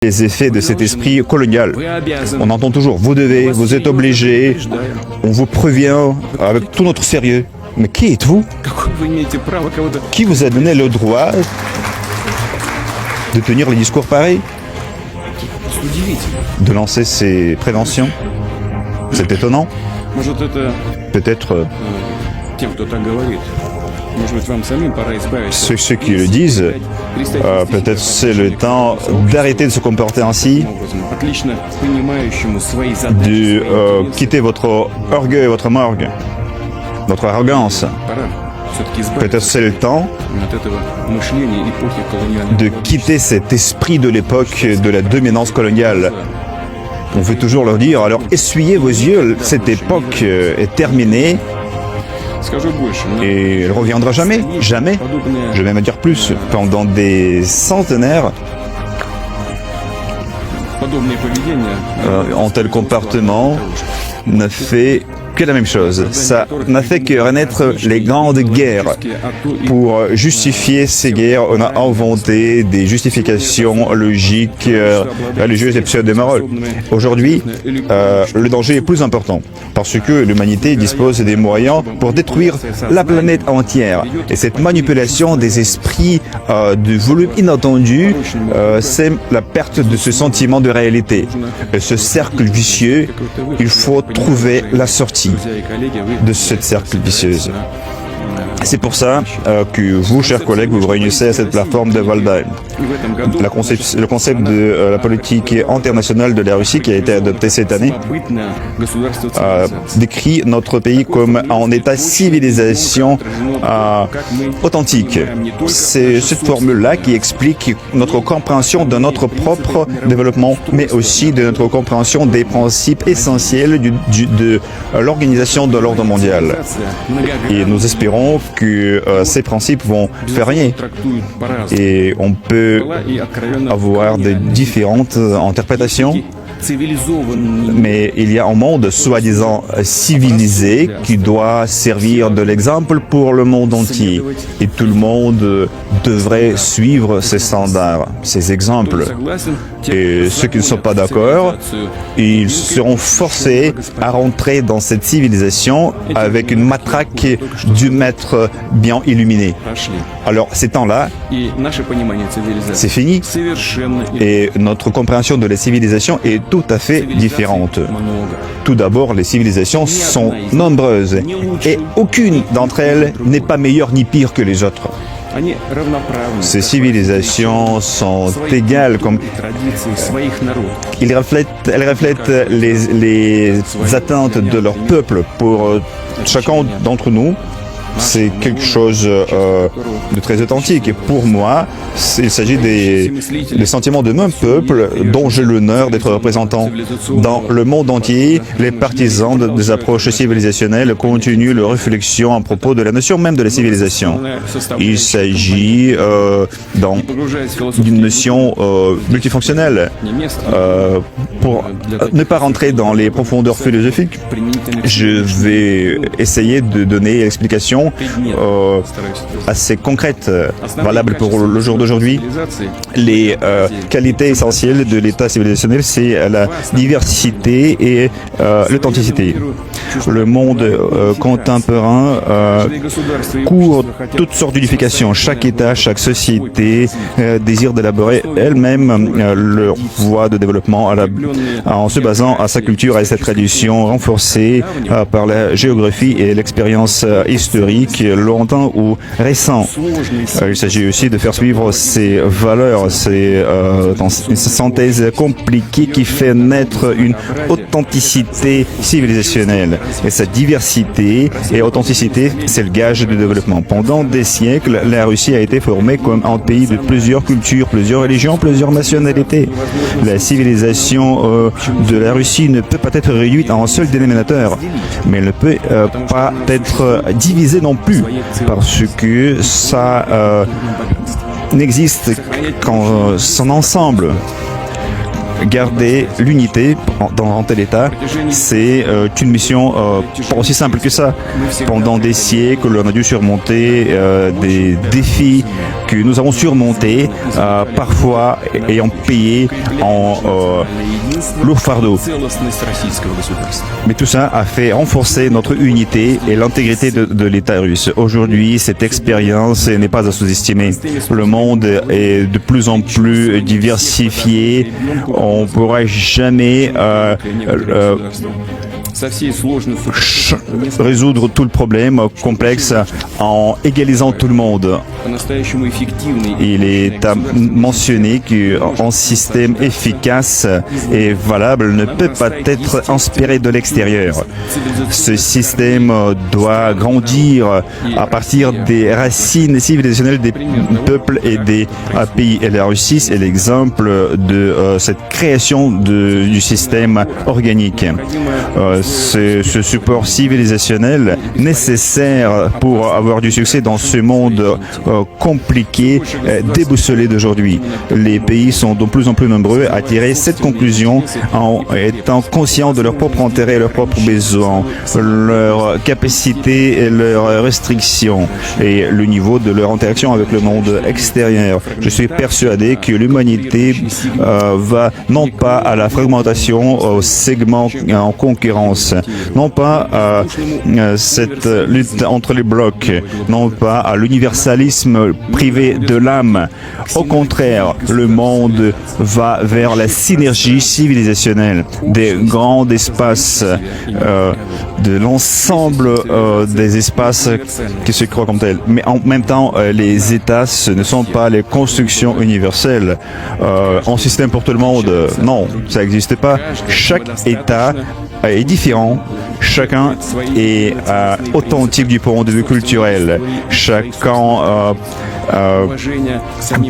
les effets de cet esprit colonial. On entend toujours, vous devez, vous êtes obligé, on vous prévient avec tout notre sérieux. Mais qui êtes-vous? Qui vous a donné le droit de tenir les discours pareils? De lancer ces préventions? C'est étonnant. Peut-être ceux qui le disent, peut-être c'est le temps d'arrêter de se comporter ainsi, de quitter votre orgueil, votre morgue, votre arrogance. Peut-être c'est le temps de quitter cet esprit de l'époque de la dominance coloniale. On veut toujours leur dire, alors essuyez vos yeux, cette époque est terminée et elle ne reviendra jamais, jamais. Je vais même dire plus, pendant des centenaires, un tel comportement n'a fait que la même chose. Ça n'a fait que renaître les grandes guerres. Pour justifier ces guerres, on a inventé des justifications logiques, religieuses et pseudo-morales. Aujourd'hui, le danger est plus important parce que l'humanité dispose des moyens pour détruire la planète entière. Et cette manipulation des esprits de volume inattendu, c'est la perte de ce sentiment de réalité. Et ce cercle vicieux, il faut trouver la sortie de cette cercle vicieuse. C'est pour ça que vous, chers collègues, vous vous réunissez à cette plateforme de Waldheim. Le concept de la politique internationale de la Russie qui a été adopté cette année décrit notre pays comme un état civilisation authentique. C'est cette formule-là qui explique notre compréhension de notre propre développement, mais aussi de notre compréhension des principes essentiels de l'organisation de l'ordre mondial. Et nous espérons que ces principes vont faire rien. Et on peut avoir des différentes interprétations, mais il y a un monde soi-disant civilisé qui doit servir de l'exemple pour le monde entier. Et tout le monde devrait suivre ces standards, ces exemples. Et ceux qui ne sont pas d'accord, ils seront forcés à rentrer dans cette civilisation avec une matraque du maître bien illuminé. Alors, ces temps-là, c'est fini. Et notre compréhension de la civilisation est tout à fait différente. Tout d'abord, les civilisations sont nombreuses et aucune d'entre elles n'est pas meilleure ni pire que les autres. Ces civilisations sont égales, comme elles reflètent les attentes de leur peuple. Pour chacun d'entre nous, c'est quelque chose de très authentique. Et pour moi, il s'agit des sentiments de mon peuple dont j'ai l'honneur d'être représentant. Dans le monde entier, les partisans des approches civilisationnelles continuent leur réflexion à propos de la notion même de la civilisation. Il s'agit d'une notion multifonctionnelle. Pour ne pas rentrer dans les profondeurs philosophiques, je vais essayer de donner l'explication assez concrète, valable pour le jour d'aujourd'hui. Les qualités essentielles de l'état civilisationnel, c'est la diversité et l'authenticité. Le monde contemporain court toutes sortes d'unifications. Chaque État, chaque société désire d'élaborer elle-même leur voie de développement en se basant à sa culture et à sa tradition renforcée par la géographie et l'expérience historique, longtemps ou récent. Il s'agit aussi de faire suivre ces valeurs, dans une synthèse compliquée qui fait naître une authenticité civilisationnelle. Et cette diversité et authenticité, c'est le gage du développement. Pendant des siècles, la Russie a été formée comme un pays de plusieurs cultures, plusieurs religions, plusieurs nationalités. La civilisation de la Russie ne peut pas être réduite à un seul dénominateur, mais elle ne peut pas être divisée non plus, parce que ça n'existe qu'en son ensemble. Garder l'unité dans un tel état, c'est une mission pas aussi simple que ça. Pendant des siècles, on a dû surmonter des défis que nous avons surmonté, parfois ayant payé en lourd fardeau. Mais tout ça a fait renforcer notre unité et l'intégrité de l'État russe. Aujourd'hui, cette expérience n'est pas à sous-estimer. Le monde est de plus en plus diversifié. On ne pourra jamais résoudre tout le problème complexe en égalisant tout le monde. Il est à mentionner qu'un système efficace et valable ne peut pas être inspiré de l'extérieur. Ce système doit grandir à partir des racines civilisationnelles des peuples et des pays. Et la Russie est l'exemple de cette création du système organique. Ce support civilisationnel nécessaire pour avoir du succès dans ce monde compliqué, déboussolé d'aujourd'hui. Les pays sont de plus en plus nombreux à tirer cette conclusion en étant conscients de leur propre intérêt et leurs propres besoins, leurs capacités et leurs restrictions et le niveau de leur interaction avec le monde extérieur. Je suis persuadé que l'humanité va non pas à la fragmentation, au segment en concurrence, non pas à cette lutte entre les blocs, non pas à l'universalisme privé de l'âme. Au contraire, le monde va vers la synergie civilisationnelle des grands espaces, de l'ensemble des espaces qui se croient comme tels. Mais en même temps, les États, ce ne sont pas les constructions universelles. Un système pour tout le monde, non, ça n'existe pas. Chaque État est différent. Chacun est authentique du point de vue culturel. Chacun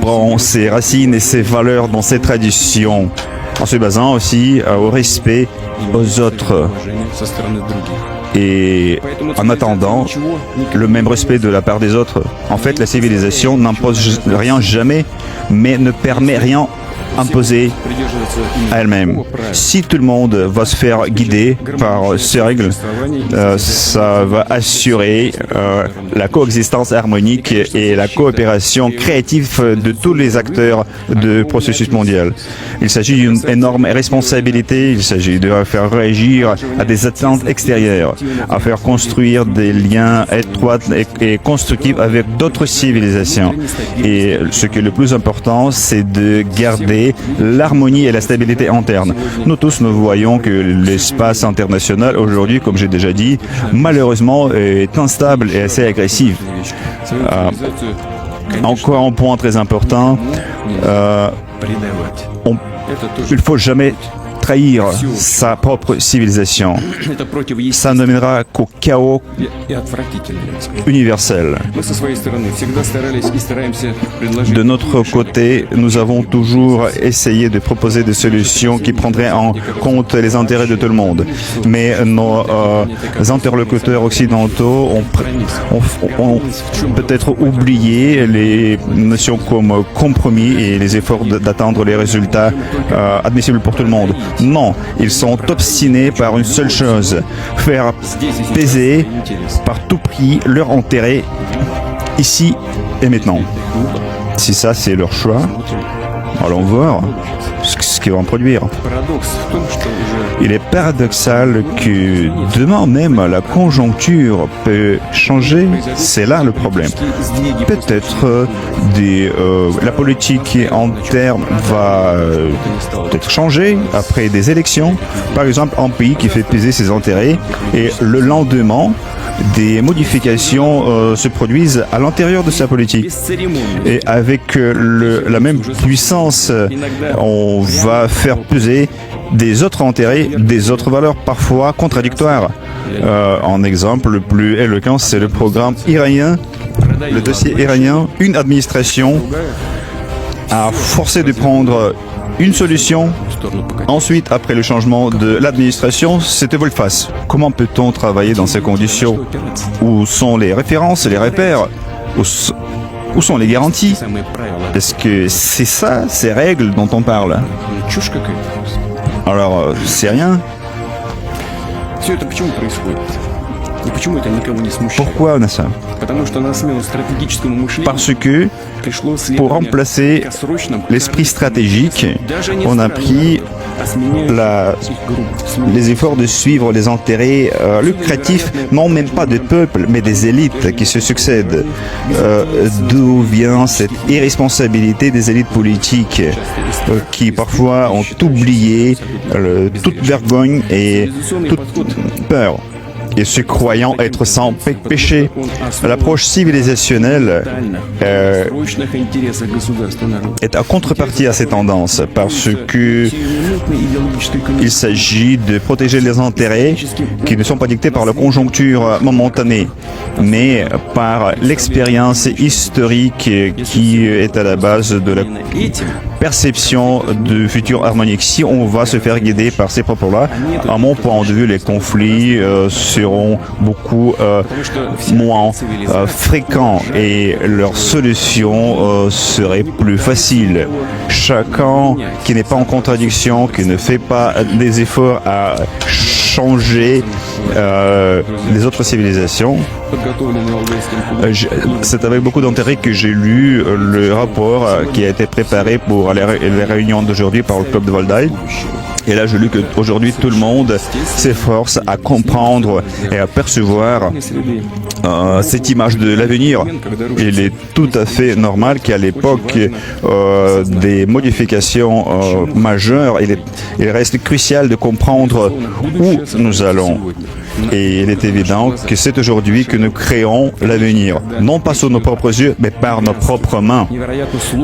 prend ses racines et ses valeurs dans ses traditions, en se basant aussi au respect aux autres. Et en attendant le même respect de la part des autres. En fait, la civilisation n'impose rien jamais, mais ne permet rien imposée à elle-même. Si tout le monde va se faire guider par ces règles, ça va assurer la coexistence harmonique et la coopération créative de tous les acteurs du processus mondial. Il s'agit d'une énorme responsabilité, il s'agit de faire réagir à des attentes extérieures, à faire construire des liens étroits et constructifs avec d'autres civilisations. Et ce qui est le plus important, c'est de garder l'harmonie et la stabilité interne. Nous tous, nous voyons que l'espace international aujourd'hui, comme j'ai déjà dit, malheureusement est instable et assez agressif. Encore un point très important, il ne faut jamais trahir sa propre civilisation. Ça ne mènera qu'au chaos universel. De notre côté, nous avons toujours essayé de proposer des solutions qui prendraient en compte les intérêts de tout le monde. Mais nos interlocuteurs occidentaux ont peut-être oublié les notions comme compromis et les efforts d'atteindre les résultats admissibles pour tout le monde. Non, ils sont obstinés par une seule chose, faire peser par tout prix leur intérêt ici et maintenant. Si ça c'est leur choix, allons voir ce qu'ils vont produire. Il est paradoxal que demain même la conjoncture peut changer, c'est là le problème. Peut-être la politique interne va peut-être changer après des élections. Par exemple, un pays qui fait peser ses intérêts et le lendemain, des modifications se produisent à l'intérieur de sa politique. Et avec la même puissance, on va faire peser des autres intérêts, des autres valeurs parfois contradictoires. Un exemple le plus éloquent, c'est le programme iranien, le dossier iranien. Une administration a forcé de prendre une solution. Ensuite, après le changement de l'administration, c'était volte-face. Comment peut-on travailler dans ces conditions? Où sont les références, les repères? Où sont les garanties? Est-ce que c'est ça, ces règles dont on parle? Alors, c'est rien. Pourquoi on a ça? Parce que pour remplacer l'esprit stratégique, on a pris les efforts de suivre les intérêts lucratifs, non même pas de peuple, mais des élites qui se succèdent. D'où vient cette irresponsabilité des élites politiques qui parfois ont oublié toute vergogne et toute peur, et se croyant être sans péché. L'approche civilisationnelle est à contrepartie à ces tendances parce que il s'agit de protéger les intérêts qui ne sont pas dictés par la conjoncture momentanée, mais par l'expérience historique qui est à la base de la perception de futur harmonique. Si on va se faire guider par ces propos-là, à mon point de vue, les conflits seront beaucoup moins fréquents et leur solution serait plus facile. Chacun qui n'est pas en contradiction, qui ne fait pas des efforts à changer les autres civilisations. C'est avec beaucoup d'intérêt que j'ai lu le rapport qui a été préparé pour les réunions d'aujourd'hui par le club de Valdai. Et là, je lis qu'aujourd'hui, tout le monde s'efforce à comprendre et à percevoir cette image de l'avenir. Il est tout à fait normal qu'à l'époque des modifications majeures, il reste crucial de comprendre où nous allons. Et il est évident que c'est aujourd'hui que nous créons l'avenir, non pas sous nos propres yeux, mais par nos propres mains.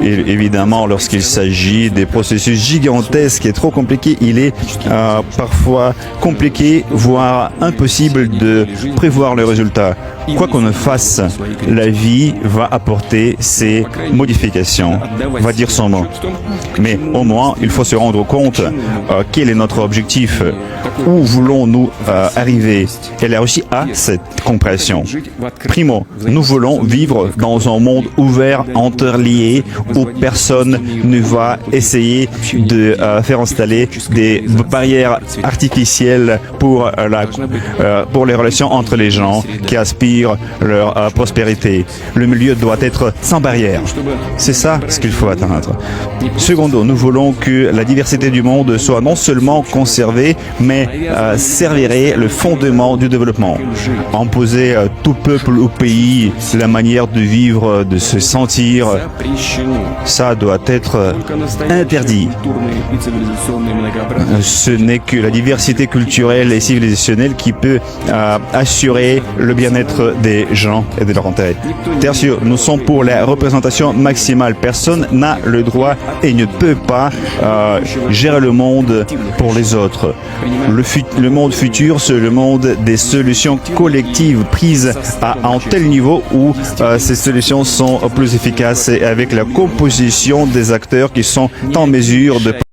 Et évidemment, lorsqu'il s'agit des processus gigantesques et trop compliqués, il est parfois compliqué, voire impossible de prévoir le résultat. Quoi qu'on ne fasse, la vie va apporter ses modifications, va dire son mot. Mais au moins, il faut se rendre compte quel est notre objectif, où voulons-nous arriver. Et là aussi à cette compréhension. Primo, nous voulons vivre dans un monde ouvert, interlié, où personne ne va essayer de faire installer des barrières artificielles pour les relations entre les gens qui aspirent leur prospérité. Le milieu doit être sans barrière. C'est ça ce qu'il faut atteindre. Secondo, nous voulons que la diversité du monde soit non seulement conservée, mais servirait le fondement du développement. Imposer à tout peuple ou pays la manière de vivre, de se sentir, ça doit être interdit. Ce n'est que la diversité culturelle et civilisationnelle qui peut assurer le bien-être des gens et de leur intérêt. Tertio, nous sommes pour la représentation maximale. Personne n'a le droit et ne peut pas gérer le monde pour les autres. Le monde futur, c'est le monde des solutions collectives prises à un tel niveau où ces solutions sont plus efficaces et avec la composition des acteurs qui sont en mesure de